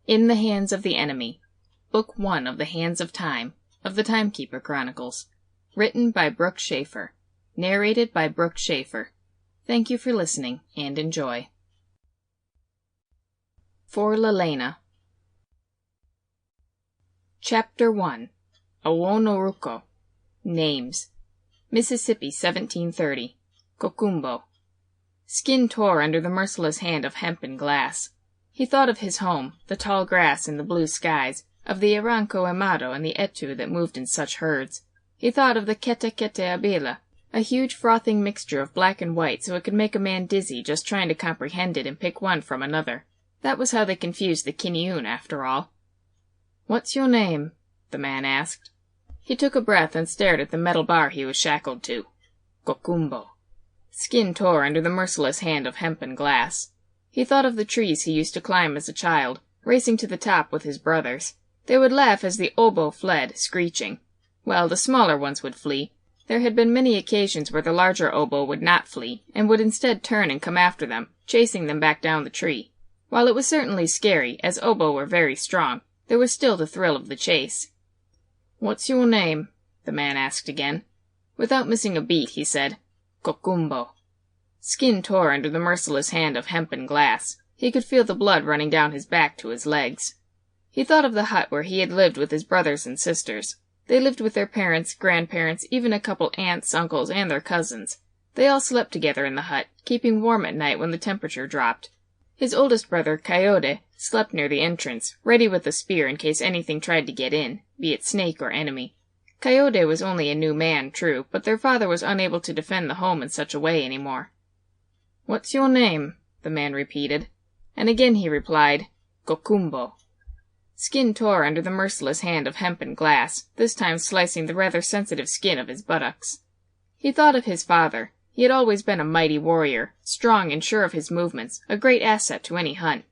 In the Hands of the Enemy. Book 1 of the Hands of Time, of the Timekeeper Chronicles. Written by Brooke Shaffer. Narrated by Brooke Shaffer. Thank you for listening, and enjoy. For Lelena. Chapter 1. Awonoruko. Names. Mississippi, 1730. Kokumbo. Skin tore under the merciless hand of hemp and glass. He thought of his home, the tall grass and the blue skies, of the Aranco Amado and the Etu that moved in such herds. He thought of the Kete Kete Abela, a huge frothing mixture of black and white so it could make a man dizzy just trying to comprehend it and pick one from another. That was how they confused the Kiniun, after all. "What's your name?" the man asked. He took a breath and stared at the metal bar he was shackled to. Kokumbo. Skin tore under the merciless hand of hemp and glass. He thought of the trees he used to climb as a child, racing to the top with his brothers. They would laugh as the oboe fled, screeching. Well, the smaller ones would flee. There had been many occasions where the larger oboe would not flee, and would instead turn and come after them, chasing them back down the tree. While it was certainly scary, as oboe were very strong, there was still the thrill of the chase. "What's your name?" the man asked again. Without missing a beat, he said, "Kokumbo." Skin tore under the merciless hand of hemp and glass. He could feel the blood running down his back to his legs. He thought of the hut where he had lived with his brothers and sisters. They lived with their parents, grandparents, even a couple aunts, uncles, and their cousins. They all slept together in the hut, keeping warm at night when the temperature dropped. His oldest brother, Coyote, slept near the entrance, ready with a spear in case anything tried to get in, be it snake or enemy. Coyote was only a new man, true, but their father was unable to defend the home in such a way any more. "What's your name?" the man repeated. And again he replied, "Kokumbo." Skin tore under the merciless hand of hemp and glass, this time slicing the rather sensitive skin of his buttocks. He thought of his father. He had always been a mighty warrior, strong and sure of his movements, a great asset to any hunt.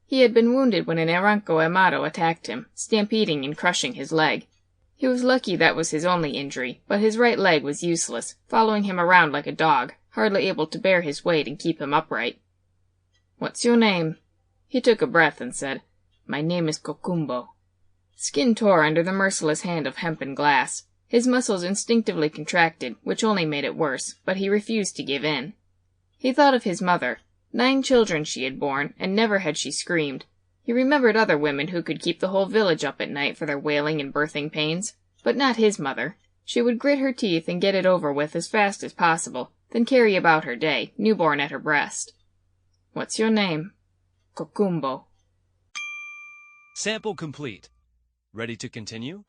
He had been wounded when an Aranco Amado attacked him, stampeding and crushing his leg. He was lucky that was his only injury, but his right leg was useless, following him around like a dog, hardly able to bear his weight and keep him upright. "What's your name?" He took a breath and said, "My name is Kokumbo." Skin tore under the merciless hand of hemp and glass. His muscles instinctively contracted, which only made it worse, but he refused to give in. He thought of his mother. 9 children she had borne, and never had she screamed. He remembered other women who could keep the whole village up at night for their wailing and birthing pains, but not his mother. She would grit her teeth and get it over with as fast as possible, then carry about her day, newborn at her breast. "What's your name?" "Kokumbo." Sample complete. Ready to continue?